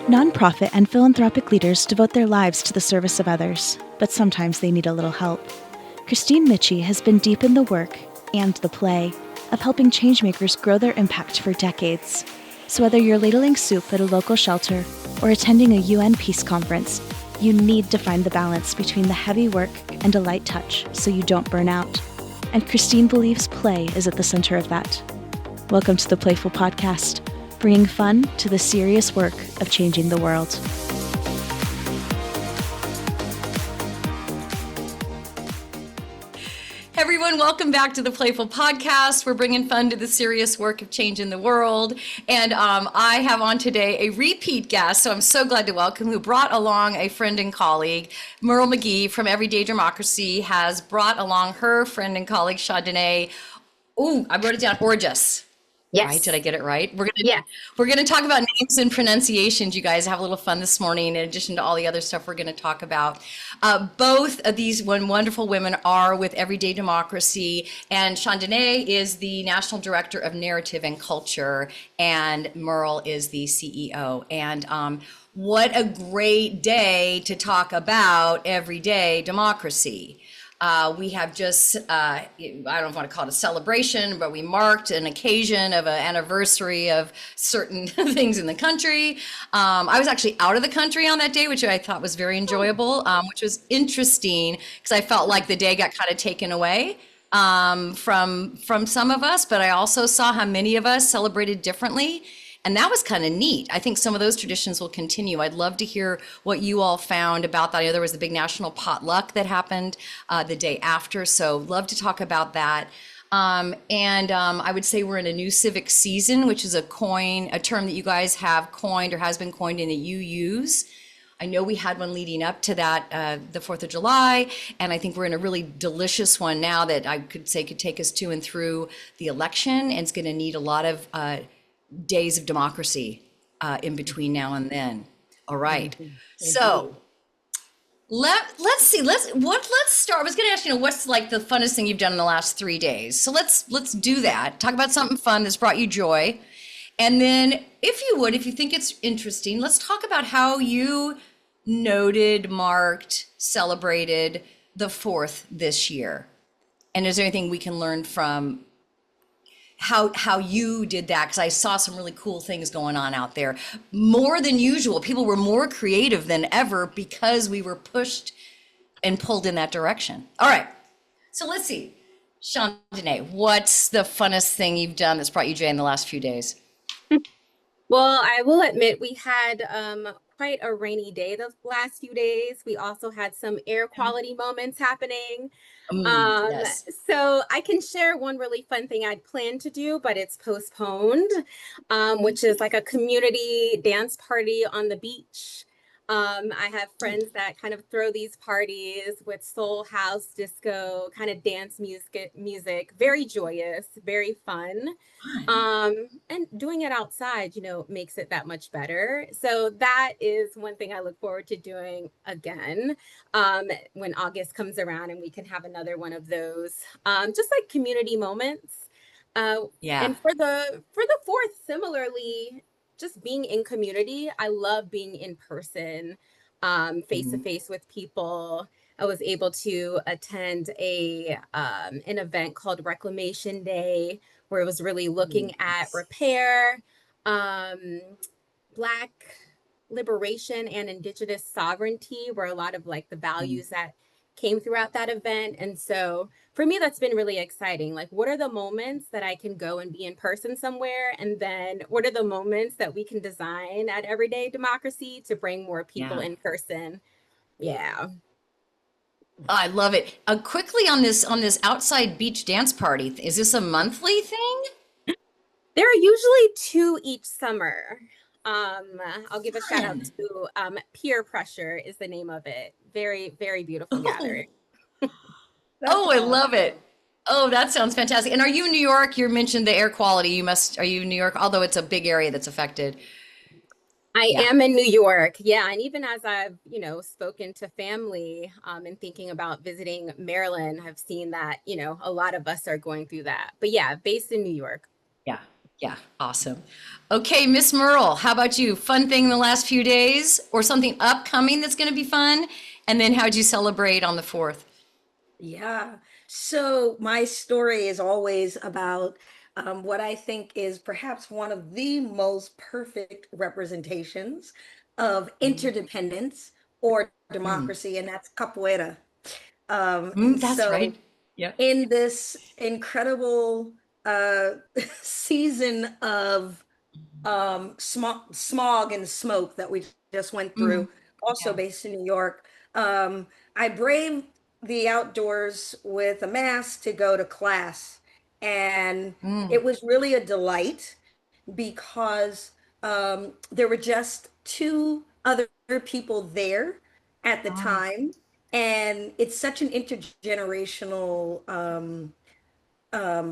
Nonprofit and philanthropic leaders devote their lives to the service of others, but sometimes they need a little help. Kristine Michie has been deep in the work and the play of helping changemakers grow their impact for decades. So whether you're ladling soup at a local shelter or attending a UN peace conference, you need to find the balance between the heavy work and a light touch so you don't burn out. And Kristine believes play is at the center of that. Welcome to the PlayFull Podcast, bringing fun to the serious work of changing the world. Hey everyone, welcome back to the PlayFull Podcast. We're bringing fun to the serious work of changing the world. And I have on today a repeat guest, so I'm so glad to welcome, who brought along a friend and colleague. Merle McGee from Everyday Democracy has brought along her friend and colleague, Chandanie. Oh, I wrote it down, Orgias. Yes. Right? Did I get it right? We're gonna talk about names and pronunciations. You guys have a little fun this morning, in addition to all the other stuff we're gonna talk about. Both of these wonderful women are with Everyday Democracy, and Chandanie is the National Director of Narrative and Culture, and Merle is the CEO. And what a great day to talk about Everyday Democracy. We have just, I don't know if I want to call it a celebration, but we marked an occasion of an anniversary of certain things in the country. I was actually out of the country on that day, which I thought was very enjoyable, which was interesting because I felt like the day got kind of taken away from some of us, but I also saw how many of us celebrated differently. And that was kind of neat. I think some of those traditions will continue. I'd love to hear what you all found about that. I know there was a big national potluck that happened the day after, so love to talk about that. I would say we're in a new Civic season, which is a term that you guys have coined or has been coined and that you use. I know we had one leading up to that, the 4th of July, and I think we're in a really delicious one now that I could say could take us to and through the election, and it's going to need a lot of days of democracy in between now and then. All right. So let's see. Let's start. I was going to ask, what's like the funnest thing you've done in the last 3 days? So let's do that. Talk about something fun that's brought you joy. And then if you think it's interesting, let's talk about how you noted, marked, celebrated the 4th this year. And is there anything we can learn from how you did that? Because I saw some really cool things going on out there, more than usual. People were more creative than ever because we were pushed and pulled in that direction. All right, so let's see. Chandanie, what's the funnest thing you've done that's brought you joy in the last few days? Well, I will admit we had quite a rainy day the last few days. We also had some air quality moments happening. Yes. So I can share one really fun thing I'd planned to do, but it's postponed, which is like a community dance party on the beach. I have friends that kind of throw these parties with soul, house, disco, kind of dance music, very joyous, very fun. And doing it outside, makes it that much better. So that is one thing I look forward to doing again when August comes around and we can have another one of those, just like community moments. And for the 4th, similarly, just being in community. I love being in person, face to face with people. I was able to attend an event called Reclamation Day, where it was really looking at repair, Black liberation and Indigenous sovereignty were a lot of like the values that came throughout that event. And so for me, that's been really exciting. Like, what are the moments that I can go and be in person somewhere? And then what are the moments that we can design at Everyday Democracy to bring more people in person? Yeah. I love it. Quickly on this outside beach dance party, is this a monthly thing? There are usually 2 each summer. I'll give a shout out to Peer Pressure is the name of it. Very, very beautiful gathering. I love it. Oh, that sounds fantastic. And are you in New York? You mentioned the air quality. Are you in New York? Although it's a big area that's affected. I am in New York. Yeah. And even as I've, spoken to family and thinking about visiting Maryland, I've seen that, a lot of us are going through that. But yeah, based in New York. Yeah. Yeah, awesome. Okay, Miss Merle, how about you? Fun thing in the last few days or something upcoming that's going to be fun? And then how'd you celebrate on the 4th? Yeah. So my story is always about what I think is perhaps one of the most perfect representations of interdependence or Mm. democracy, and that's capoeira. That's So right. Yeah. in this incredible uh, season of smog and smoke that we just went Mm. through, also Yeah. based in New York. I braved the outdoors with a mask to go to class. And Mm. it was really a delight because there were just two other people there at the Oh. time. And it's such an intergenerational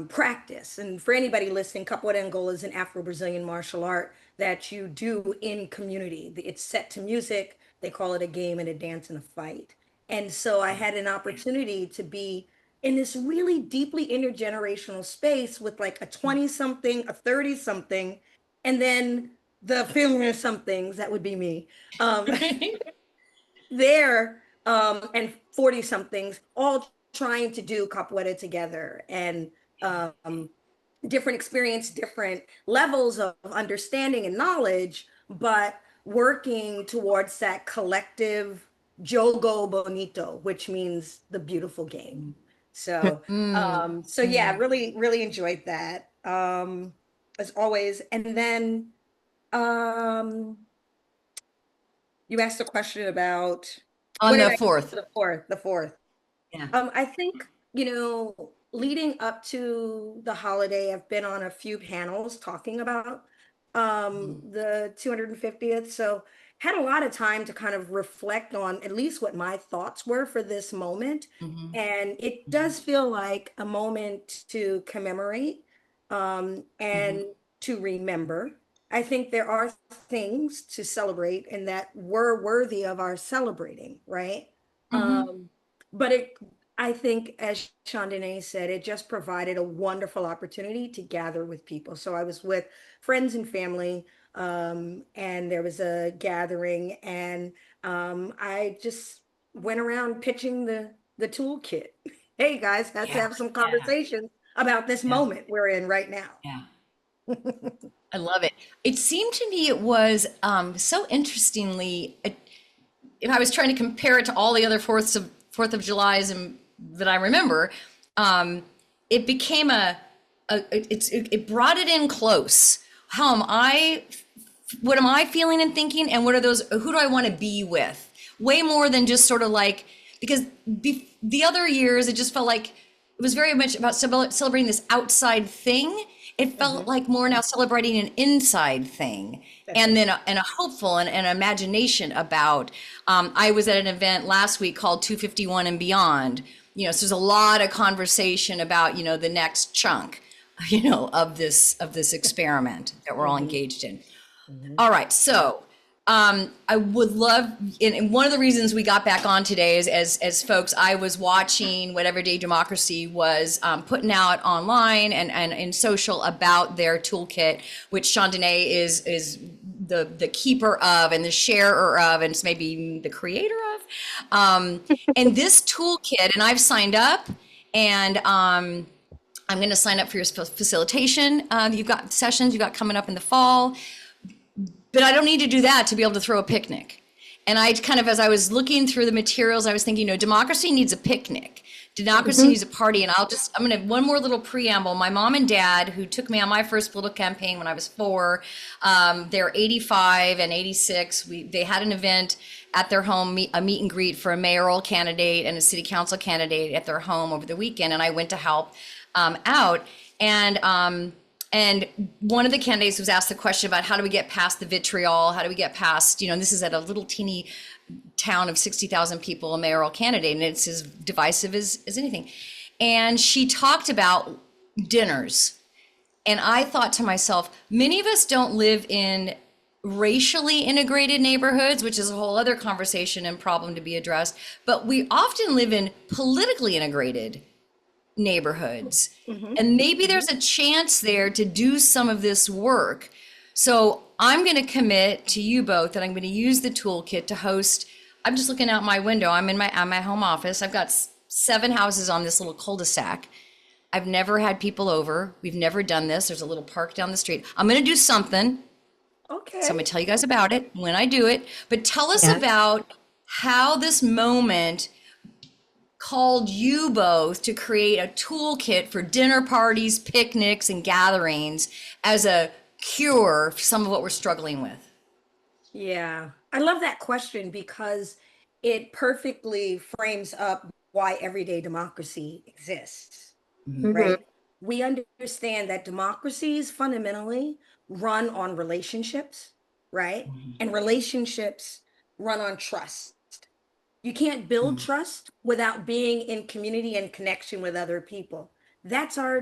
practice. And for anybody listening, capoeira Angola is an Afro-Brazilian martial art that you do in community. It's set to music. They call it a game and a dance and a fight. And so I had an opportunity to be in this really deeply intergenerational space with like a 20 something, a 30 something, and then the 50 somethings, that would be me, um, there, and 40 somethings, all trying to do capoeira together, and different experience, different levels of understanding and knowledge, but working towards that collective jogo bonito, which means the beautiful game. So, Mm. so yeah, Mm. really, really enjoyed that, as always. And then, um, you asked a question about On what did the I do 4th. for the fourth. Yeah. I think, leading up to the holiday, I've been on a few panels talking about the 250th. So had a lot of time to kind of reflect on at least what my thoughts were for this moment. Mhm. And it does feel like a moment to commemorate Mhm. and to remember. I think there are things to celebrate and that were worthy of our celebrating, right? Mhm. Um, but I think, as Chandanie said, it just provided a wonderful opportunity to gather with people. So I was with friends and family, and there was a gathering, and I just went around pitching the toolkit. Hey guys, let's Yeah. have some Yeah. conversations about this Yeah. moment we're in right now. Yeah. I love it. It seemed to me it was so interestingly, if I was trying to compare it to all the other Fourth of July's and that I remember, um, it became it brought it in close. How am I? What am I feeling and thinking? And what are those? Who do I want to be with? Way more than just sort of like because the other years it just felt like it was very much about celebrating this outside thing. It felt Mhm. like more now celebrating an inside thing, That's and right. then and a hopeful and an imagination about. I was at an event last week called 251 and Beyond. So there's a lot of conversation about the next chunk, of this experiment that we're all Mhm. engaged in. Mhm. All right, so I would love, and one of the reasons we got back on today is as folks, I was watching what Everyday Democracy was putting out online and in social about their toolkit, which Chandanie is the keeper of and the sharer of, and it's maybe the creator of. And this toolkit, and I've signed up, and I'm going to sign up for your facilitation. You've got sessions you've got coming up in the fall. But I don't need to do that to be able to throw a picnic. And I kind of, as I was looking through the materials, I was thinking, democracy needs a picnic. Democracy needs a party. And I'm going to, one more little preamble. My mom and dad, who took me on my first political campaign when I was 4, they're 85 and 86. They had an event at their home, a meet and greet for a mayoral candidate and a city council candidate at their home over the weekend. And I went to help out. And one of the candidates was asked the question about how do we get past the vitriol? How do we get past, and this is at a little teeny town of 60,000 people, a mayoral candidate, and it's as divisive as anything. And she talked about dinners. And I thought to myself, many of us don't live in racially integrated neighborhoods, which is a whole other conversation and problem to be addressed, but we often live in politically integrated neighborhoods. And maybe there's a chance there to do some of this work. So I'm going to commit to you both that I'm going to use the toolkit to host. I'm just looking out my window. I'm in my home office. I've got 7 houses on this little cul-de-sac. I've never had people over. We've never done this. There's a little park down the street. I'm going to do something. Okay. So I'm going to tell you guys about it when I do it. But tell us about how this moment called you both to create a toolkit for dinner parties, picnics, and gatherings as a cure for some of what we're struggling with. Yeah, I love that question because it perfectly frames up why everyday democracy exists, right? We understand that democracies fundamentally run on relationships, right? And relationships run on trust. You can't build trust without being in community and connection with other people. That's our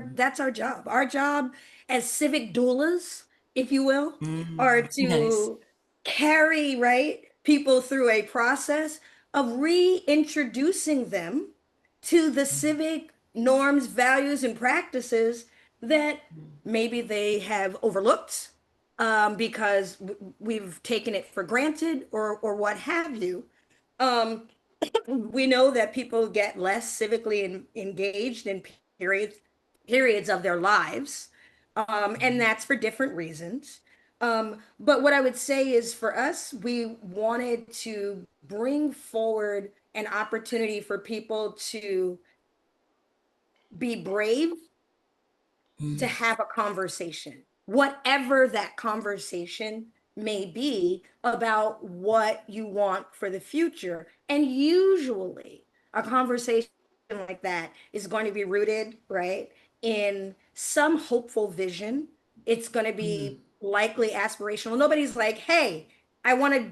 job. Our job as civic doulas, if you will, are to carry, right, people through a process of reintroducing them to the civic norms, values, and practices that maybe they have overlooked because we've taken it for granted or what have you. We know that people get less civically engaged in periods of their lives, and that's for different reasons. But what I would say is for us, we wanted to bring forward an opportunity for people to be brave, to have a conversation, whatever that conversation may be about what you want for the future. And usually a conversation like that is going to be rooted, right, in some hopeful vision. It's going to be likely aspirational. Nobody's like, hey, I want to,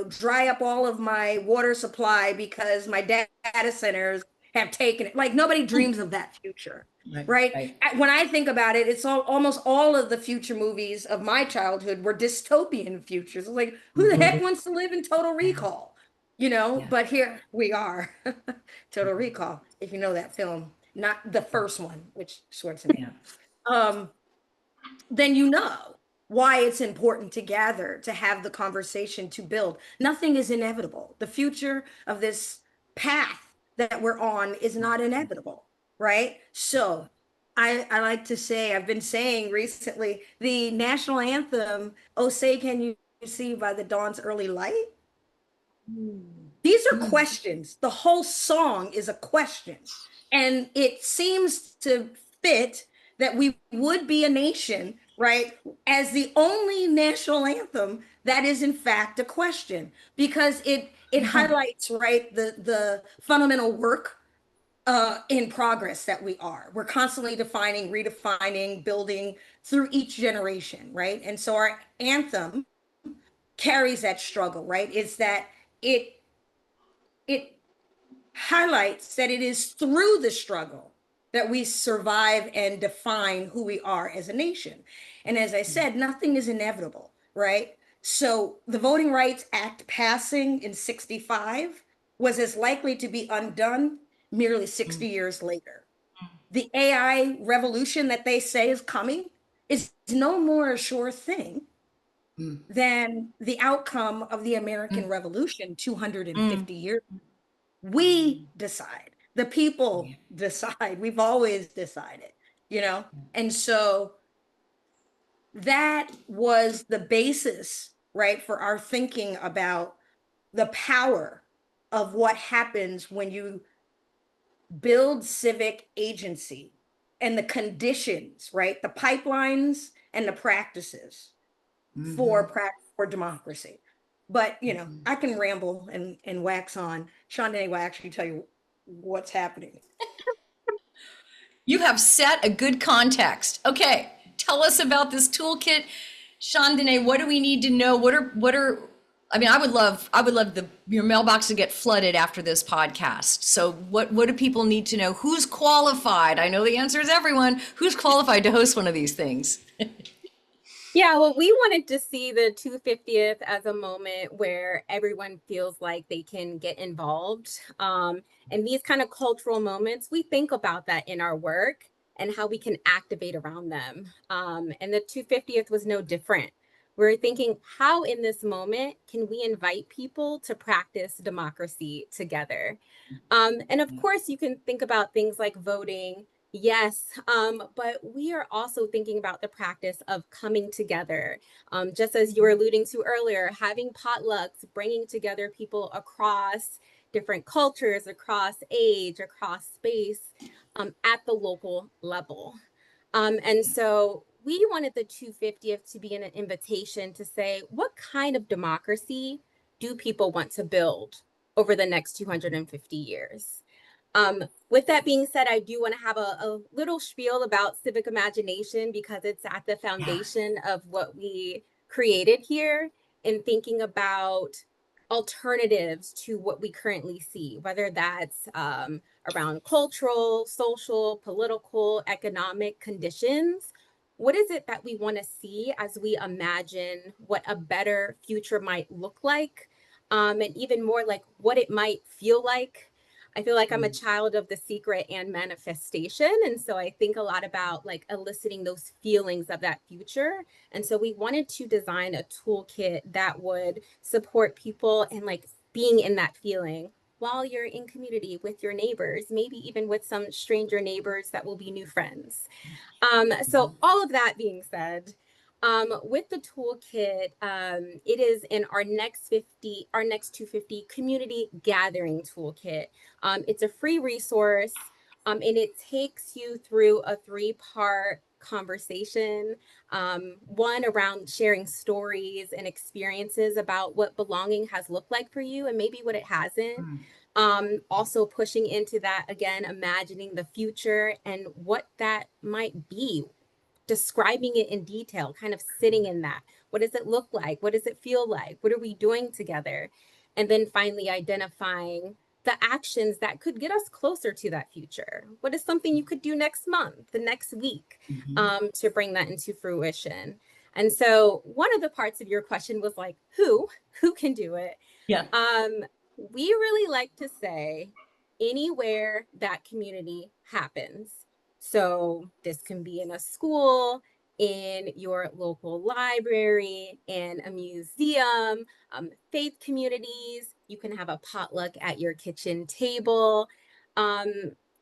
dry up all of my water supply because my data centers have taken it. Like nobody dreams of that future. Right. When I think about it, it's almost all of the future movies of my childhood were dystopian futures. Like, who the heck wants to live in Total Recall? But here we are. Total Recall, if you know that film, not the first one, which Schwarzenegger. Then you know why it's important to gather, to have the conversation, to build. Nothing is inevitable. The future of this path that we're on is not inevitable. Right. So I like to say, I've been saying recently, the national anthem, "Oh, say can you see by the dawn's early light?" These are questions. The whole song is a question. And it seems to fit that we would be a nation, right, as the only national anthem that is in fact a question, because it highlights, right, the fundamental work in progress that we are. We're constantly defining, redefining, building through each generation, right? And so our anthem carries that struggle, right? It's that it highlights that it is through the struggle that we survive and define who we are as a nation. And as I said, nothing is inevitable, right? So the Voting Rights Act passing in 1965 was as likely to be undone merely 60 years later. The AI revolution that they say is coming is no more a sure thing than the outcome of the American Revolution 250 years. We decide. The people decide. We've always decided, And so that was the basis, right, for our thinking about the power of what happens when you build civic agency and the conditions, right? The pipelines and the practices for democracy. But, I can ramble and wax on. Chandanie will actually tell you what's happening. You have set a good context. Okay, tell us about this toolkit. Chandanie, what do we need to know? I would love your mailbox to get flooded after this podcast. So what do people need to know? Who's qualified? I know the answer is everyone. Who's qualified to host one of these things? Yeah, well, we wanted to see the 250th as a moment where everyone feels like they can get involved. And these kind of cultural moments, we think about that in our work and how we can activate around them. And the 250th was no different. We're thinking, how in this moment can we invite people to practice democracy together? And of course, you can think about things like voting. Yes, but we are also thinking about the practice of coming together. Just as you were alluding to earlier, having potlucks, bringing together people across different cultures, across age, across space, at the local level. And so we wanted the 250th to be an invitation to say, what kind of democracy do people want to build over the next 250 years? With that being said, I do want to have a little spiel about civic imagination because it's at the foundation of what we created here in thinking about alternatives to what we currently see, whether that's around cultural, social, political, economic conditions. What is it that we want to see as we imagine what a better future might look like? And even more like what it might feel like. I feel like I'm a child of The Secret and manifestation. And so I think a lot about like eliciting those feelings of that future. And so we wanted to design a toolkit that would support people in like being in that feeling while you're in community with your neighbors, maybe even with some stranger neighbors that will be new friends. So all of that being said, with the toolkit, it is in our next 250 community gathering toolkit. It's a free resource, and it takes you through a 3-part conversation. One around sharing stories and experiences about what belonging has looked like for you and maybe what it hasn't. Also pushing into that again, imagining the future and what that might be, describing it in detail, kind of sitting in that. What does it look like? What does it feel like? What are we doing together? And then finally identifying the actions that could get us closer to that future. What is something you could do next month, the next week, to bring that into fruition? And so one of the parts of your question was like, who can do it? Yeah. We really like to say anywhere that community happens. So this can be in a school, in your local library, in a museum, faith communities. You can have a potluck at your kitchen table.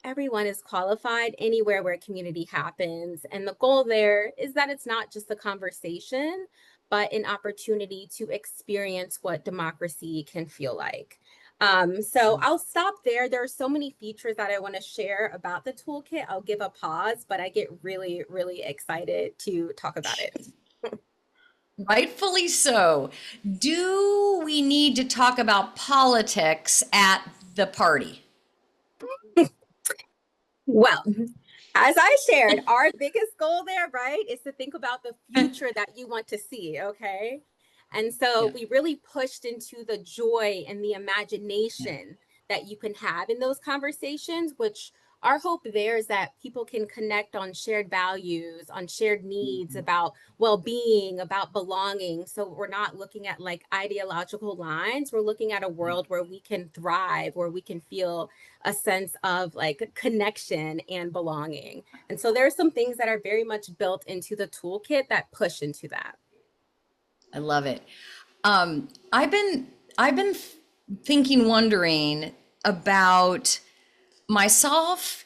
Everyone is qualified anywhere where community happens. And the goal there is that it's not just a conversation, but an opportunity to experience what democracy can feel like. So I'll stop there. There are so many features that I want to share about the toolkit. I'll give a pause, but I get really, really excited to talk about it. Rightfully so. Do we need to talk about politics at the party? Well, as I shared, our biggest goal there, right, is to think about the future that you want to see, okay? And so we really pushed into the joy and the imagination that you can have in those conversations, which our hope there is that people can connect on shared values, on shared needs about well-being, about belonging. So we're not looking at like ideological lines. We're looking at a world where we can thrive, where we can feel a sense of like connection and belonging. And so there are some things that are very much built into the toolkit that push into that. I love it. I've been wondering about myself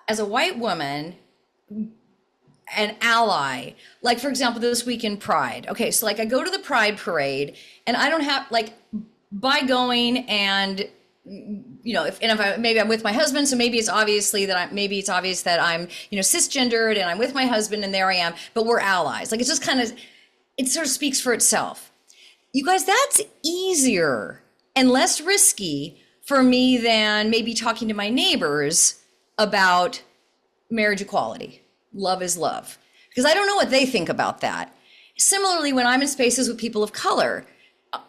as a white woman, an ally. Like for example, this week in Pride. Okay, so like I go to the Pride parade, and I don't have like by going and if maybe I'm with my husband, so maybe it's obvious that I'm cisgendered and I'm with my husband and there I am, but we're allies. Like it's just kind of. It sort of speaks for itself. You guys, that's easier and less risky for me than maybe talking to my neighbors about marriage equality. Love is love. Because I don't know what they think about that. Similarly, when I'm in spaces with people of color,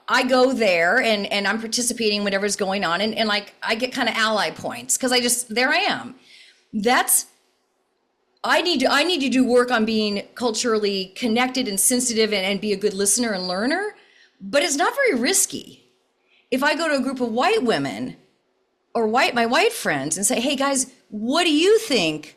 I go there and I'm participating in whatever's going on and like I get kind of ally points because there I am. That's I need to do work on being culturally connected and sensitive and be a good listener and learner, but it's not very risky. If I go to a group of white women or my white friends and say, hey guys, what do you think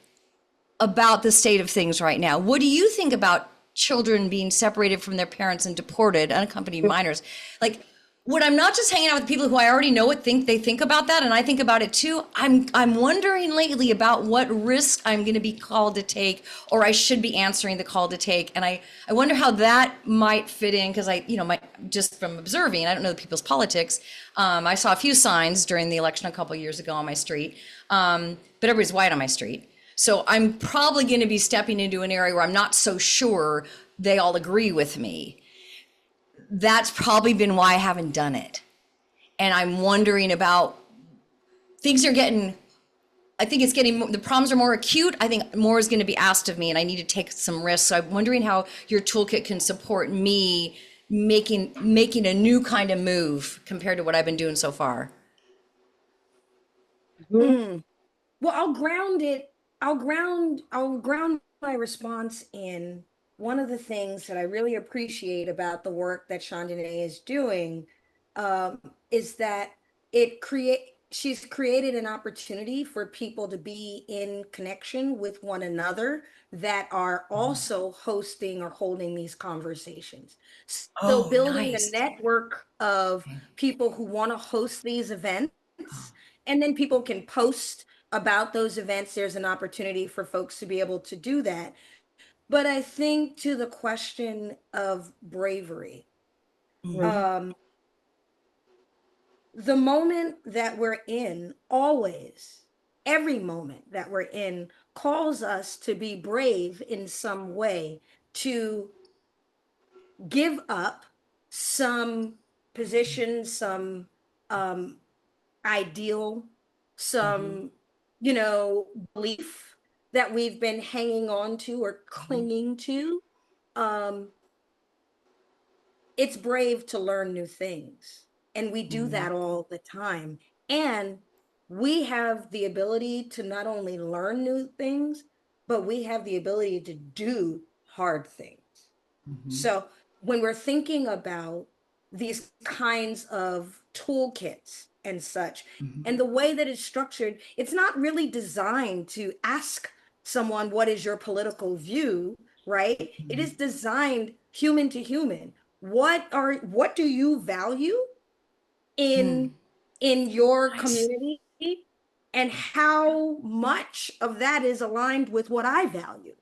about the state of things right now? What do you think about children being separated from their parents and deported, unaccompanied minors? Like, when I'm not just hanging out with people who I already know what they think about that, and I think about it too, I'm wondering lately about what risk I'm going to be called to take, or I should be answering the call to take. And I wonder how that might fit in, because just from observing, I don't know the people's politics. I saw a few signs during the election a couple of years ago on my street, but everybody's white on my street. So I'm probably going to be stepping into an area where I'm not so sure they all agree with me. That's probably been why I haven't done it. And I'm wondering about things are getting, I think it's getting, the problems are more acute. I think more is going to be asked of me and I need to take some risks. So I'm wondering how your toolkit can support me making a new kind of move compared to what I've been doing so far. Well, I'll ground my response in one of the things that I really appreciate about the work that Chandanie is doing is that she's created an opportunity for people to be in connection with one another that are also hosting or holding these conversations. So building nice. a network of people who want to host these events, and then people can post about those events. There's an opportunity for folks to be able to do that. But I think to the question of bravery, the moment that we're in, always, every moment that we're in calls us to be brave in some way, to give up some position, some ideal, some, belief that we've been hanging on to or clinging to. It's brave to learn new things. And we do that all the time. And we have the ability to not only learn new things, but we have the ability to do hard things. So when we're thinking about these kinds of toolkits and such, and the way that it's structured, it's not really designed to ask someone, what is your political view, right? It is designed human to human. What do you value in your community, and how much of that is aligned with what I value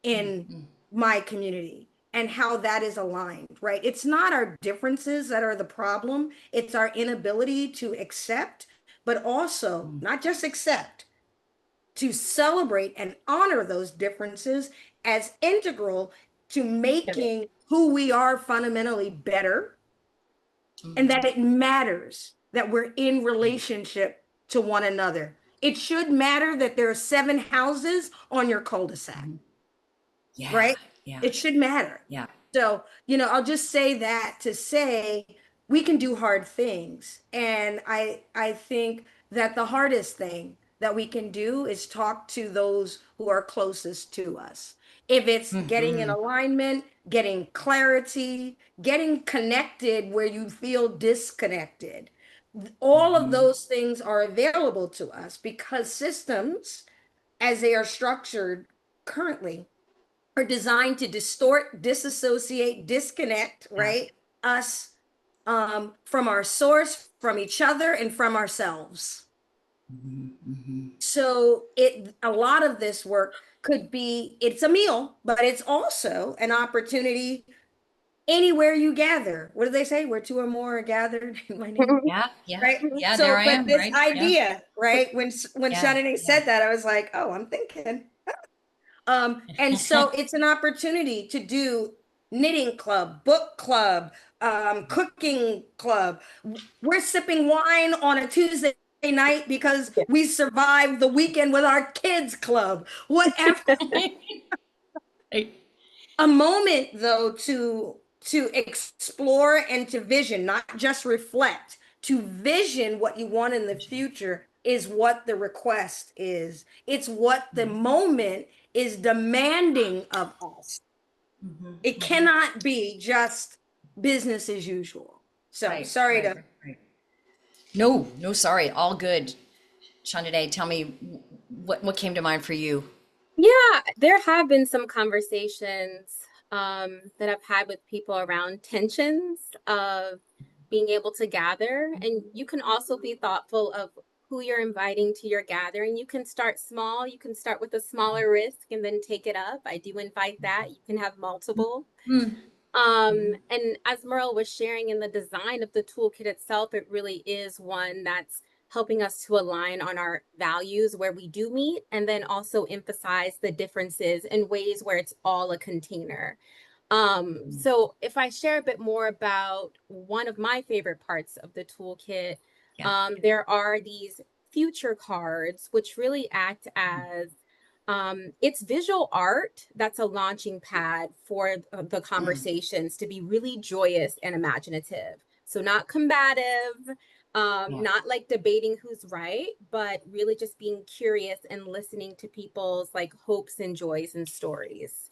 in my community, and how that is aligned, right? It's not our differences that are the problem. It's our inability to accept, but also not just accept, to celebrate and honor those differences as integral to making who we are fundamentally better, and that it matters that we're in relationship to one another. It should matter that there are 7 houses on your cul-de-sac, right? Yeah. It should matter. Yeah. So, I'll just say that to say we can do hard things. And I think that the hardest thing that we can do is talk to those who are closest to us. If it's getting in alignment, getting clarity, getting connected where you feel disconnected, all of those things are available to us because systems, as they are structured currently, are designed to distort, disassociate, disconnect, right? Us from our source, from each other, and from ourselves. So a lot of this work could be, it's a meal, but it's also an opportunity anywhere you gather. What do they say? Where 2 or more are gathered in my name. Yeah. Right. Yeah. So, There I am. This right? idea, right? When Chandanie said that, I was like, oh, I'm thinking. And so it's an opportunity to do knitting club, book club, cooking club. We're sipping wine on a Tuesday night because we survived the weekend with our kids club, whatever. A moment though to explore and to vision, not just reflect, to vision what you want in the future is what the request is. It's what the moment is demanding of us. It cannot be just business as usual. So right. No, sorry. All good. Chandanie, tell me what came to mind for you. Yeah, there have been some conversations that I've had with people around tensions of being able to gather. And you can also be thoughtful of who you're inviting to your gathering. You can start small. You can start with a smaller risk and then take it up. I do invite that. You can have multiple. And as Merle was sharing in the design of the toolkit itself, it really is one that's helping us to align on our values where we do meet, and then also emphasize the differences in ways where it's all a container. So if I share a bit more about one of my favorite parts of the toolkit, there are these future cards, which really act as it's visual art that's a launching pad for the conversations to be really joyous and imaginative. So not combative, not like debating who's right, but really just being curious and listening to people's like hopes and joys and stories.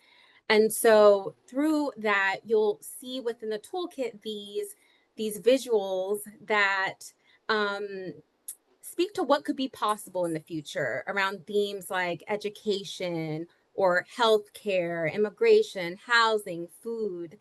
And so through that, you'll see within the toolkit these visuals that speak to what could be possible in the future around themes like education or healthcare, immigration, housing, food.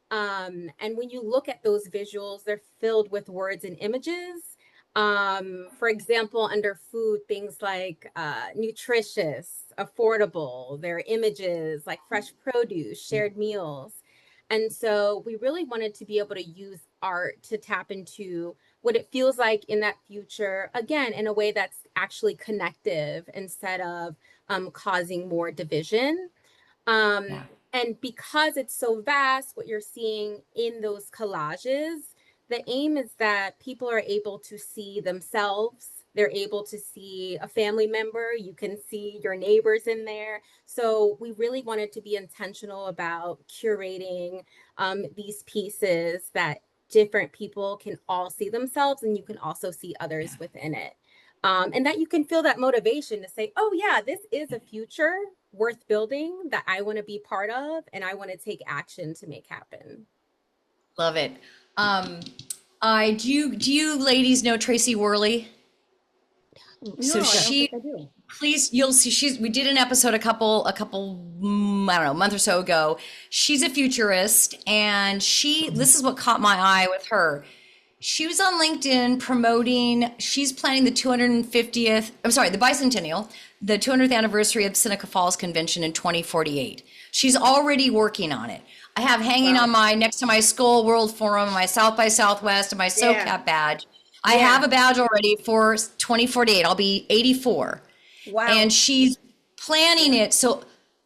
And when you look at those visuals, they're filled with words and images. For example, under food, things like nutritious, affordable, there are images like fresh produce, shared meals. And so we really wanted to be able to use art to tap into what it feels like in that future, again, in a way that's actually connective instead of causing more division. And because it's so vast, what you're seeing in those collages, the aim is that people are able to see themselves. They're able to see a family member. You can see your neighbors in there. So we really wanted to be intentional about curating these pieces that different people can all see themselves, and you can also see others within it. And that you can feel that motivation to say, oh yeah, this is a future worth building that I want to be part of, and I want to take action to make happen. Love it. Do you ladies know Tracy Worley? No, I do. Please, you'll see we did an episode a couple I don't know, a month or so ago. She's a futurist, and this is what caught my eye with her. She was on LinkedIn promoting, she's planning the bicentennial, the 200th anniversary of Seneca Falls Convention in 2048. She's already working on it. I have hanging on next to my Skull World Forum, my South by Southwest, and my SoCap badge. I have a badge already for 2048. I'll be 84. Wow. And she's planning it. So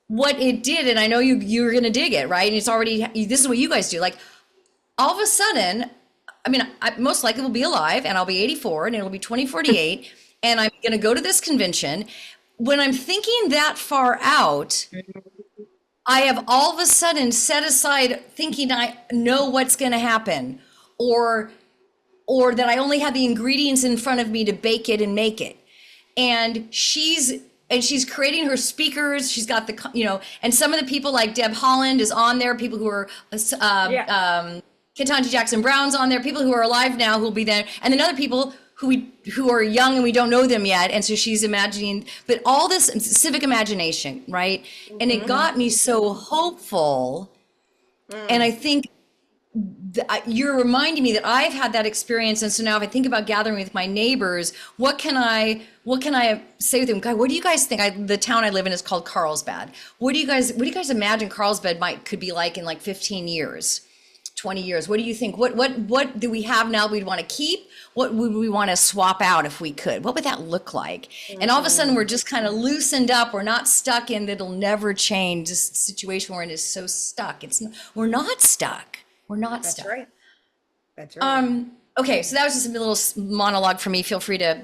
what it did, and I know you're going to dig it, right? And it's already, this is what you guys do. Like all of a sudden, I mean, I most likely will be alive, and I'll be 84, and it'll be 2048. And I'm going to go to this convention. When I'm thinking that far out, I have all of a sudden set aside thinking I know what's going to happen, or that I only have the ingredients in front of me to bake it and make it. And she's creating her speakers. She's got and some of the people like Deb Holland is on there, people who are, Ketanji Jackson Brown's on there, people who are alive now who will be there. And then other people who are young and we don't know them yet. And so she's imagining, but all this civic imagination, right? And it got me so hopeful. And I think you're reminding me that I've had that experience. And so now if I think about gathering with my neighbors, what can I say with them? God, what do you guys think? The town I live in is called Carlsbad. What do you guys imagine Carlsbad could be like in like 15 years, 20 years? What do you think? What do we have now we'd want to keep? What would we want to swap out if we could? What would that look like? And all of a sudden we're just kind of loosened up. We're not stuck in that'll never change. This situation we're in is so stuck. We're not stuck. We're not stuck. That's right. Okay, so that was just a little monologue for me. Feel free to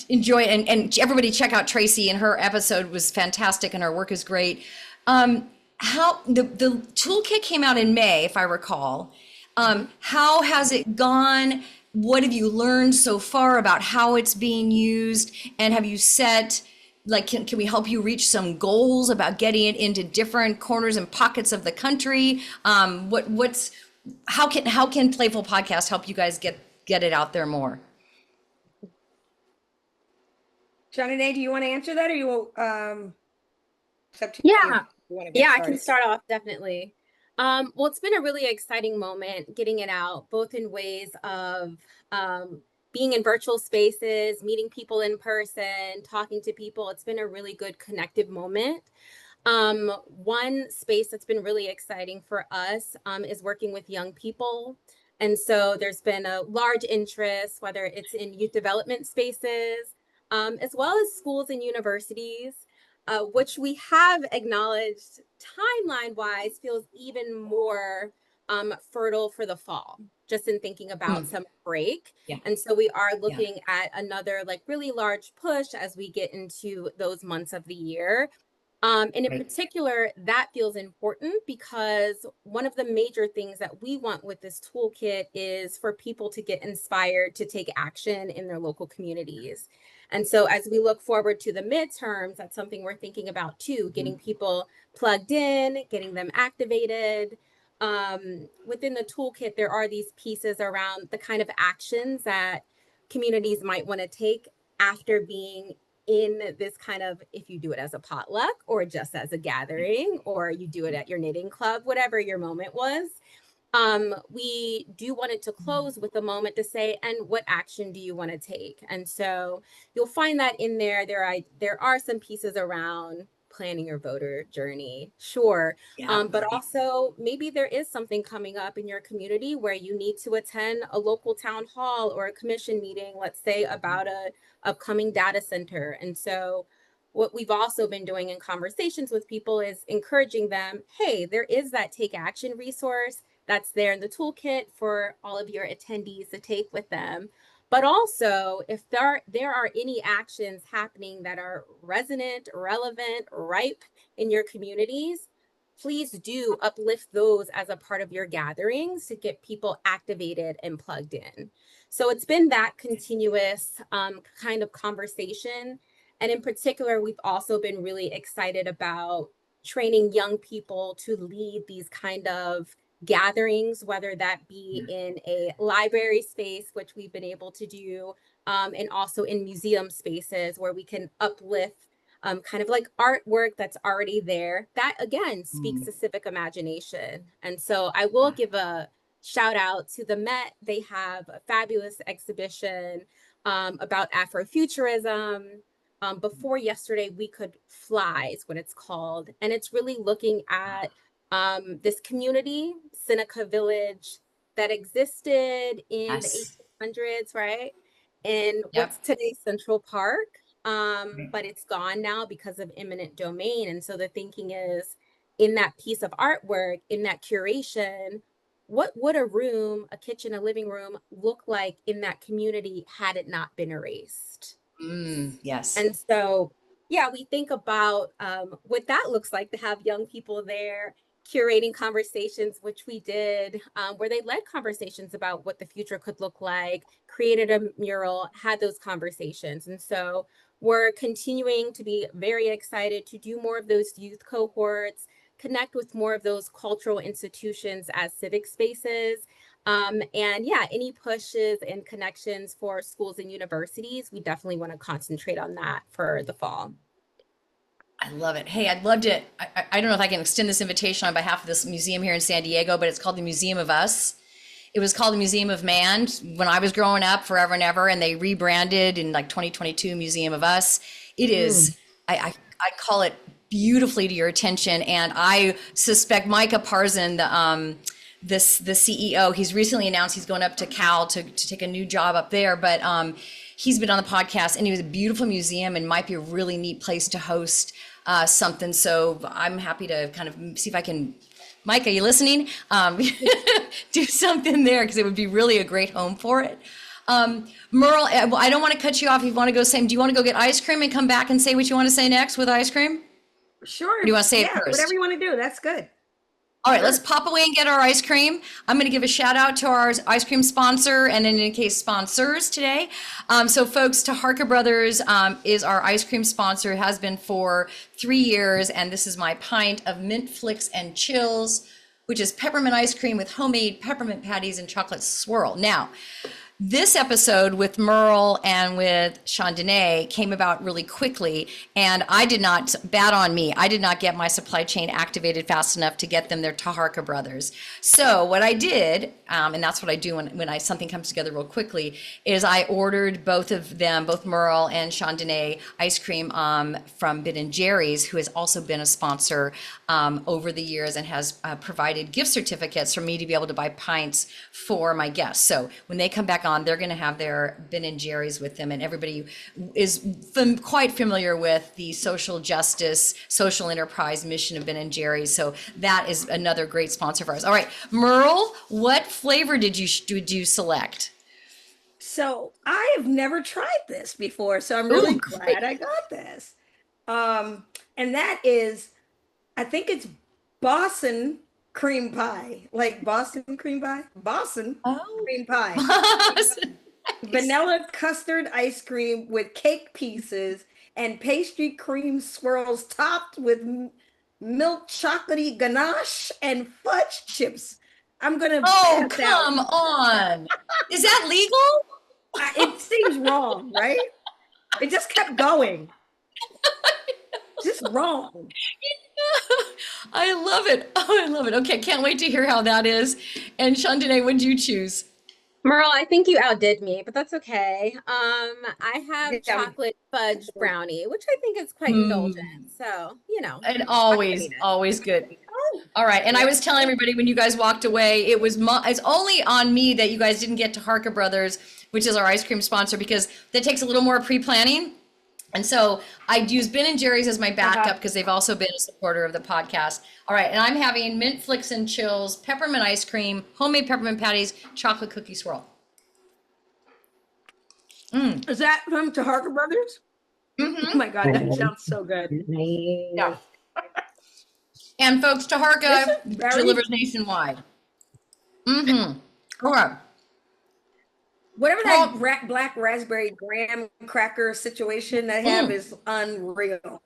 enjoy it. And everybody check out Tracy, and her episode was fantastic and her work is great. How the toolkit came out in May, if I recall. How has it gone? What have you learned so far about how it's being used? And have you set like, can we help you reach some goals about getting it into different corners and pockets of the country? How can PlayFull Podcast help you guys get it out there more? Chandanie, do you want to answer that, or you it's up to you. Yeah. You want to get I started? can start off definitely. Well, it's been a really exciting moment getting it out, both in ways of being in virtual spaces, meeting people in person, talking to people. It's been a really good connective moment. One space that's been really exciting for us is working with young people. And so there's been a large interest, whether it's in youth development spaces, as well as schools and universities, which we have acknowledged timeline wise feels even more fertile for the fall, just in thinking about summer break. Yeah. And so we are looking at another like really large push as we get into those months of the year. And in particular, that feels important because one of the major things that we want with this toolkit is for people to get inspired to take action in their local communities. And so as we look forward to the midterms, that's something we're thinking about too, getting people plugged in, getting them activated. Within the toolkit, there are these pieces around the kind of actions that communities might want to take after being in this kind of, if you do it as a potluck or just as a gathering, or you do it at your knitting club, whatever your moment was. We do want it to close with a moment to say, and what action do you want to take? And so you'll find that in there. There are some pieces around planning your voter journey, sure. But also maybe there is something coming up in your community where you need to attend a local town hall or a commission meeting, let's say about a upcoming data center. And so what we've also been doing in conversations with people is encouraging them, hey, there is that take action resource that's there in the toolkit for all of your attendees to take with them. But also, if there are any actions happening that are resonant, relevant, ripe in your communities, please do uplift those as a part of your gatherings to get people activated and plugged in. So it's been that continuous kind of conversation. And in particular, we've also been really excited about training young people to lead these kind of gatherings, whether that be in a library space, which we've been able to do, and also in museum spaces where we can uplift kind of like artwork that's already there. That again speaks to civic imagination. And so I will give a shout out to the Met. They have a fabulous exhibition about Afrofuturism. Before yesterday, we could fly is what it's called. And it's really looking at this community, Seneca Village, that existed in the 1800s, right? In what's today Central Park. But it's gone now because of eminent domain. And so the thinking is in that piece of artwork, in that curation, what would a room, a kitchen, a living room look like in that community had it not been erased? Yes. And so, yeah, we think about what that looks like to have young people there curating conversations, which we did, where they led conversations about what the future could look like, created a mural, had those conversations. And so we're continuing to be very excited to do more of those youth cohorts, connect with more of those cultural institutions as civic spaces. And yeah, any pushes and connections for schools and universities, we definitely want to concentrate on that for the fall. I love it. Hey, I'd love to, I don't know if I can extend this invitation on behalf of this museum here in San Diego, but it's called the Museum of Us. It was called the Museum of Man when I was growing up forever and ever, and they rebranded in like 2022 Museum of Us. It is, I call it beautifully to your attention. And I suspect Micah Parson, the CEO, he's recently announced he's going up to Cal to take a new job up there, but he's been on the podcast, and it was a beautiful museum and might be a really neat place to host something. So I'm happy to kind of see if I can, Mike, are you listening? Do something there, because it would be really a great home for it. Merle, I don't want to cut you off. If you want to go say, do you want to go get ice cream and come back and say what you want to say next with ice cream? Sure. Or do you want to say it first? Whatever you want to do. That's good. All right, let's pop away and get our ice cream. I'm going to give a shout out to our ice cream sponsor and in any case sponsors today. So folks, Taharka Brothers is our ice cream sponsor, has been for 3 years. And this is my pint of Mint Flicks and Chills, which is peppermint ice cream with homemade peppermint patties and chocolate swirl. Now, this episode with Merle and with Chandanie came about really quickly, and I did not, bad on me, I did not get my supply chain activated fast enough to get them their Taharka Brothers. So what I did, and that's what I do when something comes together real quickly, is I ordered both of them, both Merle and Chandanie, ice cream from Ben & Jerry's, who has also been a sponsor over the years and has provided gift certificates for me to be able to buy pints for my guests. So when they come back on, they're going to have their Ben & Jerry's with them, and everybody is quite familiar with the social justice, social enterprise mission of Ben & Jerry's. So that is another great sponsor for us. All right, Merle, what flavor did you select? So I have never tried this before, so I'm really glad I got this. And that is, I think it's Boston cream pie, like Boston cream pie, cream pie. Nice. Vanilla custard ice cream with cake pieces and pastry cream swirls topped with milk chocolatey ganache and fudge chips. I'm gonna. Oh, come on! Is that legal? It seems wrong, right? It just kept going. Just wrong. I love it. Oh, I love it. Okay, can't wait to hear how that is. And Chandanie, what did you choose? Merle, I think you outdid me, but that's okay. I have chocolate fudge brownie, which I think is quite indulgent. So, And always good. All right. And I was telling everybody when you guys walked away, it's only on me that you guys didn't get Taharka Brothers, which is our ice cream sponsor, because that takes a little more pre-planning. And so I'd use Ben & Jerry's as my backup because they've also been a supporter of the podcast. All right, and I'm having Mint Flicks and Chills, peppermint ice cream, homemade peppermint patties, chocolate cookie swirl. Is that from Taharka Brothers? Mm-hmm. Oh my God, that sounds so good. Yeah. And folks, Taharka delivers nationwide. Mm-hmm. All right. Whatever that black raspberry graham cracker situation they have is unreal.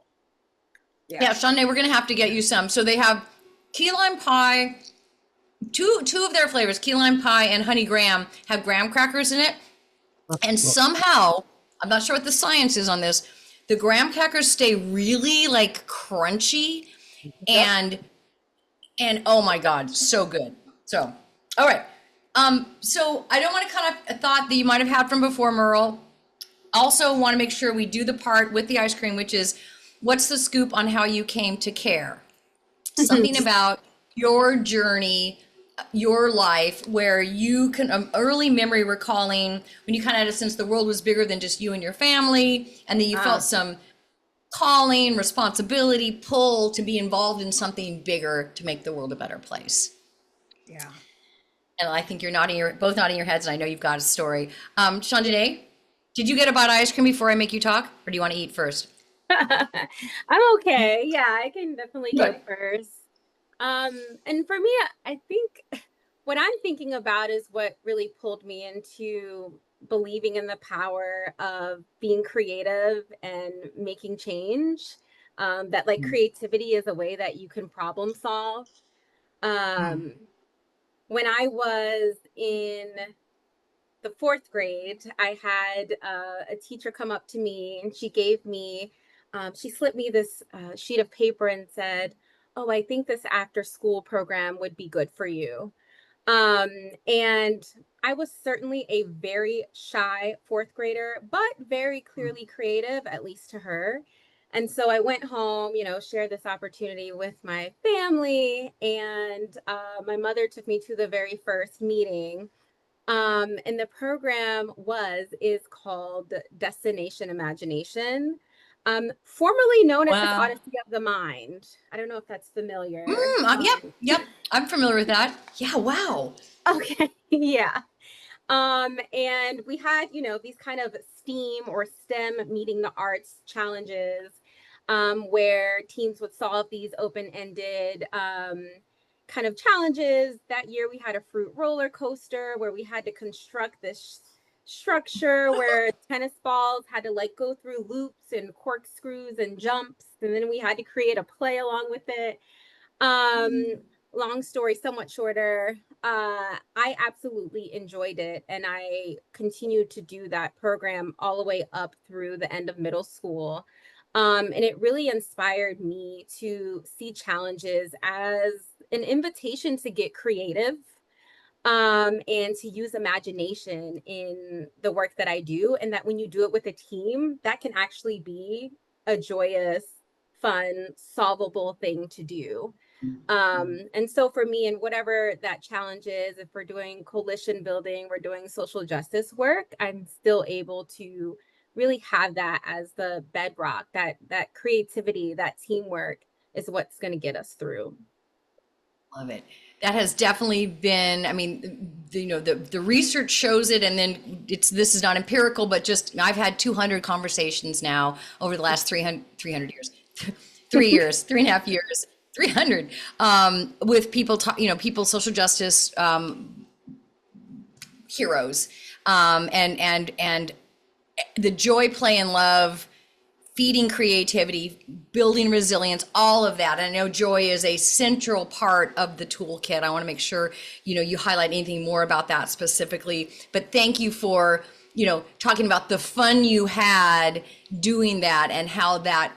Yeah, Chandanie, we're going to have to get you some. So they have key lime pie, two of their flavors, key lime pie and honey graham, have graham crackers in it. And somehow, I'm not sure what the science is on this, the graham crackers stay really like crunchy and oh my God, so good. So, all right. So I don't want to cut off a thought that you might have had from before, Merle. Also want to make sure we do the part with the ice cream, which is what's the scoop on how you came to care? Something about your journey, your life, where you can, early memory recalling when you kind of had a sense the world was bigger than just you and your family, and then you felt some calling, responsibility, pull to be involved in something bigger to make the world a better place. Yeah. And I think you're both nodding your heads, and I know you've got a story. Chandanie, did you get a bite of ice cream before I make you talk, or do you want to eat first? I'm okay. Yeah, I can definitely go first. And for me, I think what I'm thinking about is what really pulled me into believing in the power of being creative and making change. That like creativity is a way that you can problem solve. When I was in the 4th grade, I had a teacher come up to me, and she gave me, she slipped me this sheet of paper and said, "Oh, I think this after school program would be good for you." And I was certainly a very shy 4th grader, but very clearly creative, at least to her. And so I went home, shared this opportunity with my family, and my mother took me to the very first meeting. And the program is called Destination Imagination, formerly known as the Odyssey of the Mind. I don't know if that's familiar. Yep. I'm familiar with that. Yeah. Wow. Okay. Yeah. And we had, these kind of STEAM or STEM meeting the arts challenges, where teams would solve these open-ended kind of challenges. That year we had a fruit roller coaster where we had to construct this structure where tennis balls had to like go through loops and corkscrews and jumps, and then we had to create a play along with it. Long story somewhat shorter, I absolutely enjoyed it, and I continued to do that program all the way up through the end of middle school. And it really inspired me to see challenges as an invitation to get creative, and to use imagination in the work that I do. And that when you do it with a team, that can actually be a joyous, fun, solvable thing to do. And so for me, and whatever that challenge is, if we're doing coalition building, we're doing social justice work, I'm still able to really have that as the bedrock, that creativity, that teamwork is what's going to get us through. Love it. That has definitely been, I mean, the research shows it, and then this is not empirical, but just I've had 200 conversations now over the last 300 years, 3 years, 3.5 years, 300, with people, people, social justice heroes, and the joy, play, and love, feeding creativity, building resilience, all of that. I know joy is a central part of the toolkit. I want to make sure, you highlight anything more about that specifically, but thank you for, talking about the fun you had doing that, and how that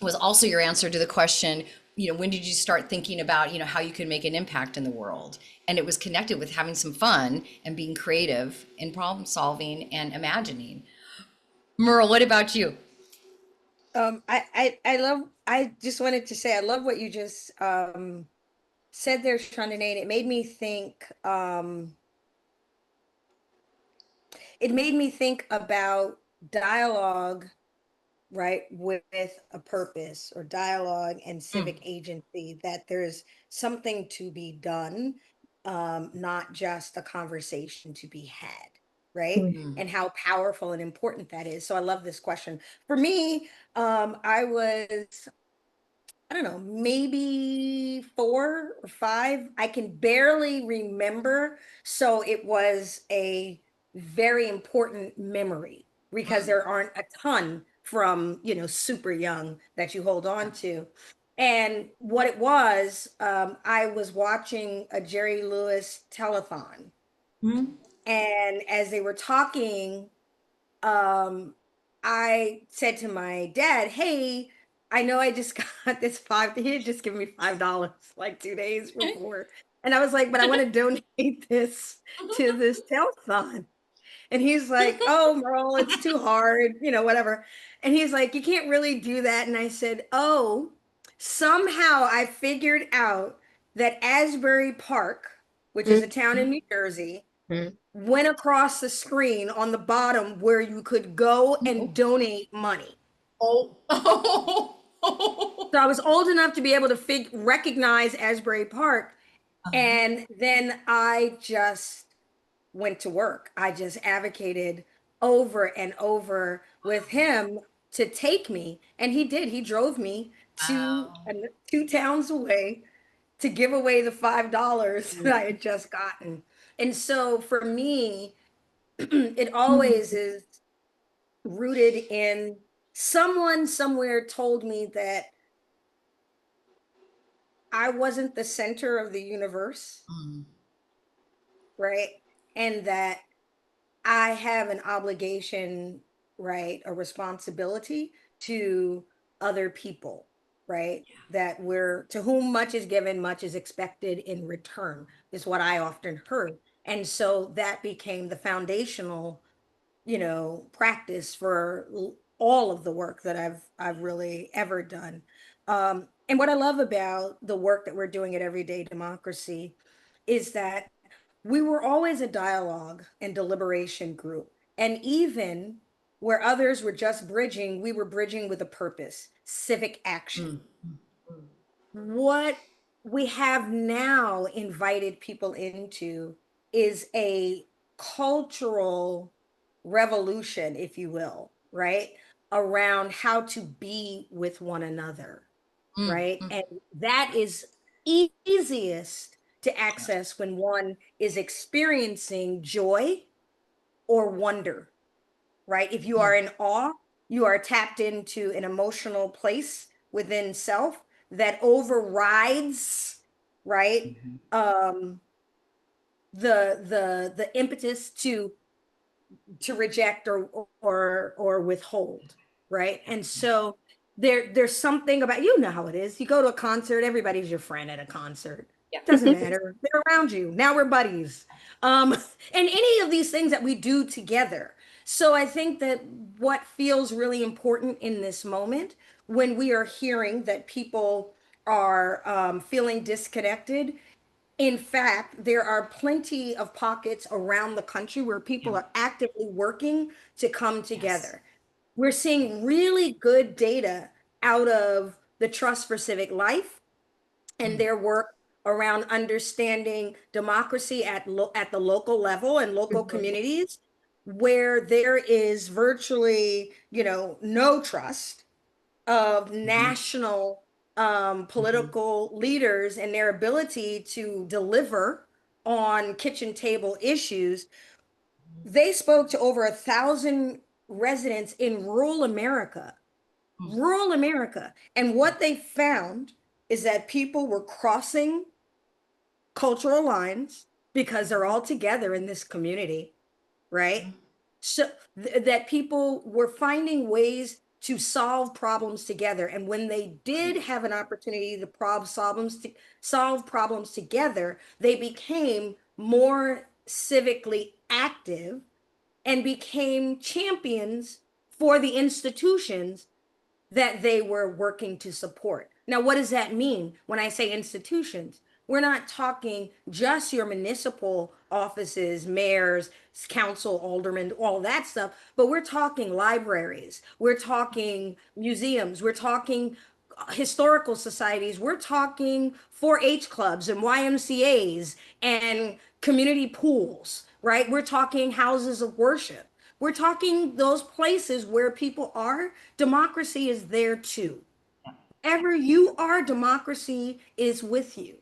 was also your answer to the question, when did you start thinking about, how you could make an impact in the world? And it was connected with having some fun and being creative in problem solving and imagining. Merle, what about you? I just wanted to say, I love what you just said there, Chandanie. It made me think, about dialogue, right, with a purpose, or dialogue and civic agency, that there's something to be done, not just a conversation to be had, right? And how powerful and important that is. So I love this question. For me, I was, I don't know, maybe 4 or 5. I can barely remember. So it was a very important memory, because there aren't a ton from, super young that you hold on to. And what it was, I was watching a Jerry Lewis telethon. And as they were talking, I said to my dad, "Hey, I know I just got this he had just given me $5 like 2 days before." And I was like, "But I want to donate this to this telethon." And he's like, "Oh, Merle, it's too hard, whatever." And he's like, "You can't really do that." And I said, "Oh, somehow I figured out that Asbury Park, which is a town in New Jersey, went across the screen on the bottom where you could go and donate money." Oh. So I was old enough to be able to recognize Asbury Park. And then I just went to work. I just advocated over and over with him to take me. And he did. He drove me to 2 towns away to give away the $5 that I had just gotten. And so for me, it always is rooted in someone somewhere told me that I wasn't the center of the universe, right? And that I have an obligation, right? A responsibility to other people, right? That to whom much is given, much is expected in return, is what I often heard. And so that became the foundational, practice for all of the work that I've really ever done. And what I love about the work that we're doing at Everyday Democracy is that we were always a dialogue and deliberation group. And even where others were just bridging, we were bridging with a purpose, civic action. What we have now invited people into is a cultural revolution, if you will, right? Around how to be with one another, right? And that is easiest to access when one is experiencing joy or wonder, right? If you are in awe, you are tapped into an emotional place within self that overrides, right? The impetus to reject or withhold, right? And so there's something about, you know how it is. You go to a concert, everybody's your friend at a concert. Yeah. Doesn't matter. They're around you. Now we're buddies. And any of these things that we do together. So I think that what feels really important in this moment when we are hearing that people are feeling disconnected, in fact, there are plenty of pockets around the country where people are actively working to come together. We're seeing really good data out of the Trust for Civic Life and their work around understanding democracy at the local level and local communities, where there is virtually, no trust of national political leaders and their ability to deliver on kitchen table issues. They spoke to over 1,000 residents in rural America. And what they found is that people were crossing cultural lines because they're all together in this community, right? So that people were finding ways to solve problems together. And when they did have an opportunity to solve problems together, they became more civically active and became champions for the institutions that they were working to support. Now, what does that mean when I say institutions? We're not talking just your municipal offices, mayors, council, aldermen, all that stuff, but we're talking libraries, we're talking museums, we're talking historical societies, we're talking 4-H clubs and YMCAs and community pools, right? We're talking houses of worship. We're talking those places where people are. Democracy is there too. Wherever you are, democracy is with you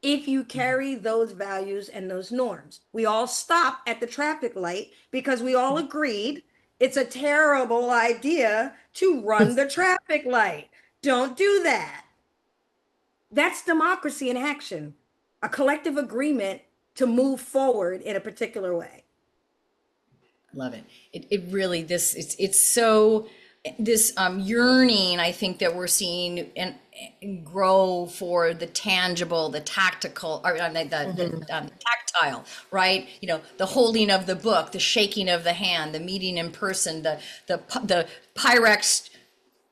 if you carry those values and those norms. We all stop at the traffic light because we all agreed it's a terrible idea to run the traffic light. Don't do that. That's democracy in action, a collective agreement to move forward in a particular way. Love it. It really, it's so, this yearning, I think, that we're seeing and grow for the tangible, the tactical, or the tactile, right? The holding of the book, the shaking of the hand, the meeting in person, the Pyrex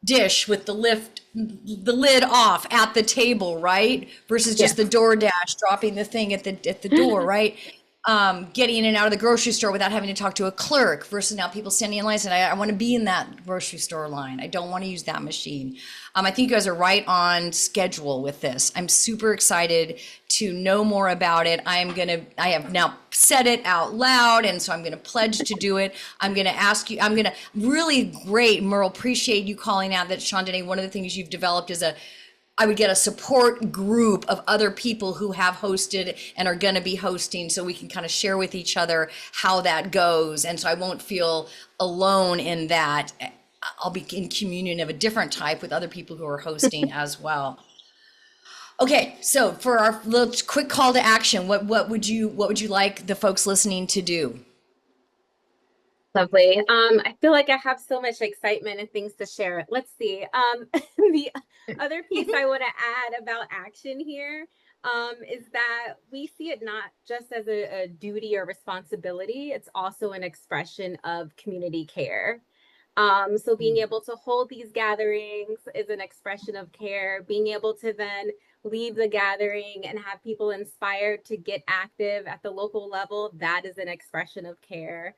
dish with the lid off at the table, right? Versus just the DoorDash dropping the thing at the door, right? Getting in and out of the grocery store without having to talk to a clerk versus now people standing in line saying, I want to be in that grocery store line. I don't want to use that machine. I think you guys are right on schedule with this. I'm super excited to know more about it. I have now said it out loud, and so I'm going to pledge to do it. I'm going to ask you, really great, Merle, appreciate you calling out that, Chandanie, one of the things you've developed is I would get a support group of other people who have hosted and are going to be hosting, so we can kind of share with each other how that goes. And so I won't feel alone in that. I'll be in communion of a different type with other people who are hosting as well. Okay, so for our little quick call to action, what would you like the folks listening to do? Lovely. I feel like I have so much excitement and things to share. Let's see. The other piece I want to add about action here is that we see it not just as a duty or responsibility, it's also an expression of community care. So being able to hold these gatherings is an expression of care. Being able to then leave the gathering and have people inspired to get active at the local level, that is an expression of care.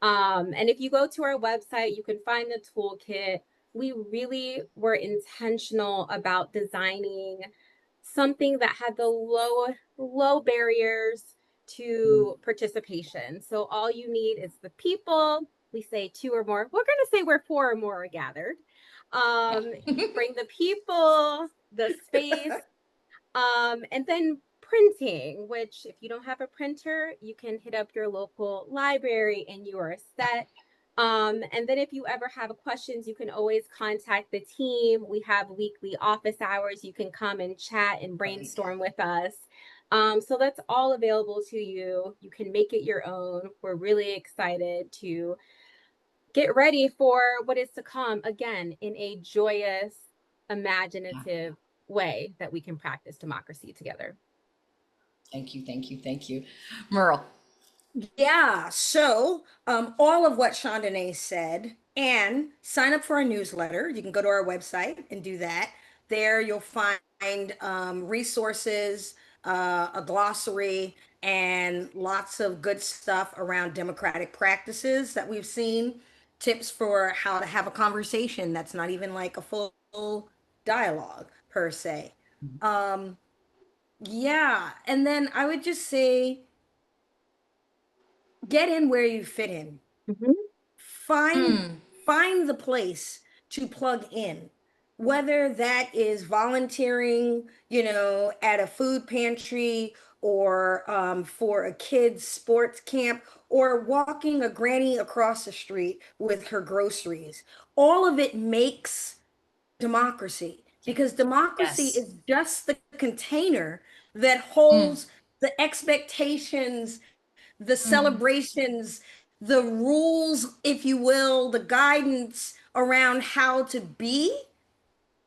And if you go to our website, you can find the toolkit. We really were intentional about designing something that had the low barriers to participation. So all you need is the people. We say 2 or more. We're going to say where 4 or more are gathered. Bring the people, the space. And then printing, which if you don't have a printer, you can hit up your local library and you are set. And then if you ever have questions, you can always contact the team. We have weekly office hours. You can come and chat and brainstorm with us. So that's all available to you. You can make it your own. We're really excited to get ready for what is to come, again, in a joyous, imaginative way that we can practice democracy together. Thank you, thank you, thank you. Merle. Yeah, so all of what Chandanie said, and sign up for our newsletter. You can go to our website and do that. There you'll find resources, a glossary, and lots of good stuff around democratic practices that we've seen, tips for how to have a conversation that's not even like a full dialogue per se. Yeah, and then I would just say, get in where you fit in. Mm-hmm. Find the place to plug in, whether that is volunteering, at a food pantry, or for a kid's sports camp, or walking a granny across the street with her groceries. All of it makes democracy, because democracy Yes. is just the container that holds the expectations, the celebrations, the rules, if you will, the guidance around how to be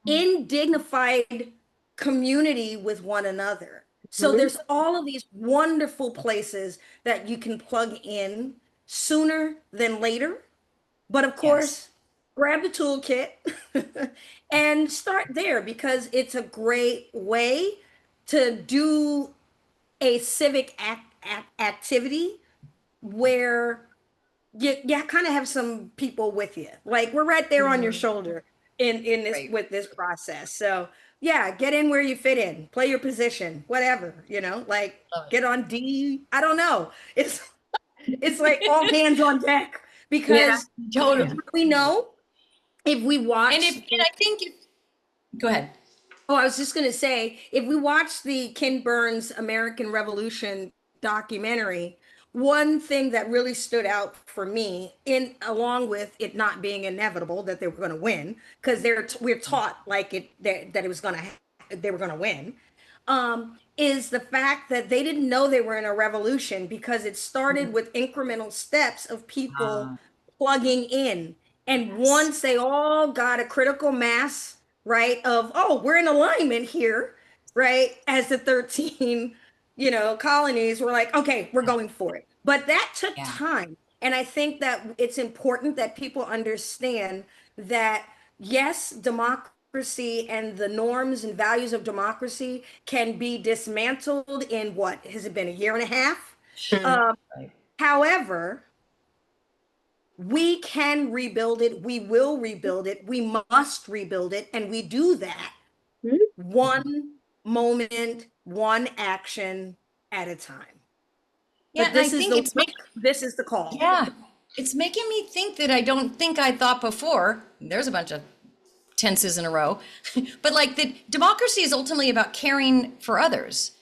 in dignified community with one another. So there's all of these wonderful places that you can plug in sooner than later. But of course, grab the toolkit and start there, because it's a great way to do a civic activity where you kind of have some people with you. Like, we're right there on your shoulder in this with this process. So yeah, get in where you fit in, play your position, whatever, like get on D. I don't know. It's like all hands on deck, because Totally. we know if we watch. And I think go ahead. Oh, I was just going to say, if we watch the Ken Burns American Revolution documentary, one thing that really stood out for me, along with it not being inevitable that they were going to win, because we're taught like that it was going to, they were going to win, is the fact that they didn't know they were in a revolution, because it started with incremental steps of people plugging in. And once they all got a critical mass, right, of, oh, we're in alignment here, right, as the 13, colonies were like, okay, we're going for it. But that took time. And I think that it's important that people understand that, yes, democracy and the norms and values of democracy can be dismantled in, what has it been, a year and a half? However, we can rebuild it. We will rebuild it. We must rebuild it. And we do that one moment, one action at a time. Yeah, but this I is think this is the call. Yeah, it's making me think that I don't think I thought before. There's a bunch of tenses in a row, but like that democracy is ultimately about caring for others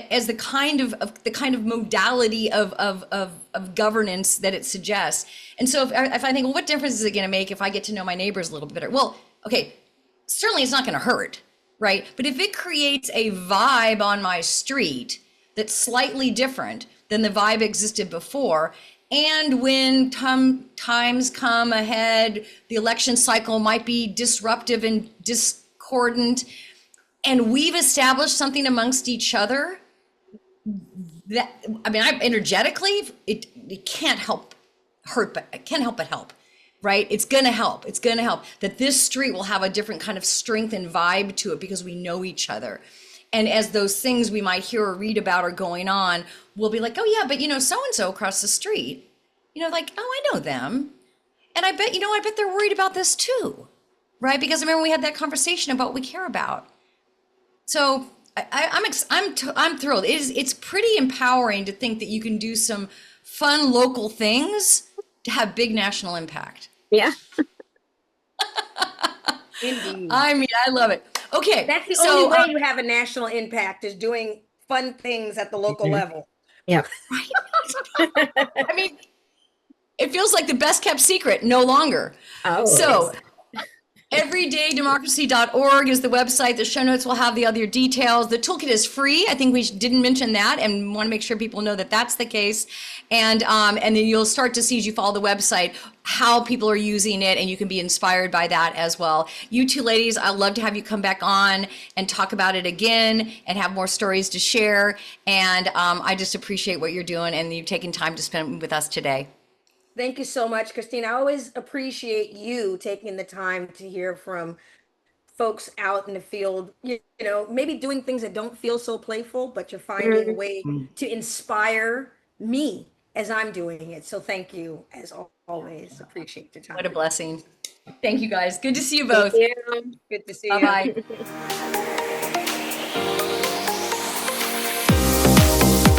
as the kind of modality of governance that it suggests. And so if I think, well, what difference is it going to make if I get to know my neighbors a little bit better? Well, okay, certainly it's not going to hurt, right? But if it creates a vibe on my street that's slightly different than the vibe existed before, and when times come ahead, the election cycle might be disruptive and discordant, and we've established something amongst each other that, I mean, energetically, it can't help hurt, but it can't help but help, right? It's gonna help. It's gonna help that this street will have a different kind of strength and vibe to it because we know each other. And as those things we might hear or read about are going on, we'll be like, oh yeah, but so-and-so across the street, like, oh, I know them. And I bet they're worried about this too, right? Because I remember we had that conversation about what we care about. So I'm thrilled. It's pretty empowering to think that you can do some fun local things to have big national impact. Yeah. Indeed. I mean, I love it. Okay. That's the so, only way you have a national impact, is doing fun things at the local level. Yeah. I mean, it feels like the best kept secret, no longer. Oh. So everydaydemocracy.org is the website. The show notes will have the other details. The toolkit is free. I think we didn't mention that, and want to make sure people know that that's the case. And then you'll start to see, as you follow the website, how people are using it, and you can be inspired by that as well. You two ladies, I'd love to have you come back on and talk about it again and have more stories to share. And I just appreciate what you're doing, and you've taken time to spend with us today. Thank you so much, Kristine. I always appreciate you taking the time to hear from folks out in the field, you know, maybe doing things that don't feel so playful, but you're finding a way to inspire me as I'm doing it. So thank you, as always. Appreciate the time. What a blessing. Thank you, guys. Good to see you both. Thank you. Good to see Bye-bye. you.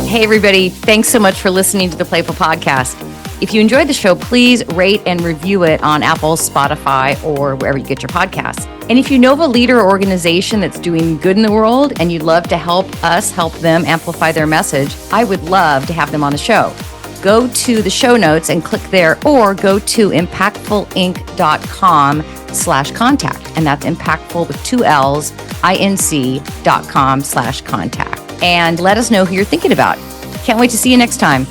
Hey, everybody. Thanks so much for listening to the PlayFull Podcast. If you enjoyed the show, please rate and review it on Apple, Spotify, or wherever you get your podcasts. And if you know of a leader or organization that's doing good in the world and you'd love to help us help them amplify their message, I would love to have them on the show. Go to the show notes and click there, or go to impactfulinc.com/contact. And that's impactful with 2 L's, inc.com/contact. And let us know who you're thinking about. Can't wait to see you next time.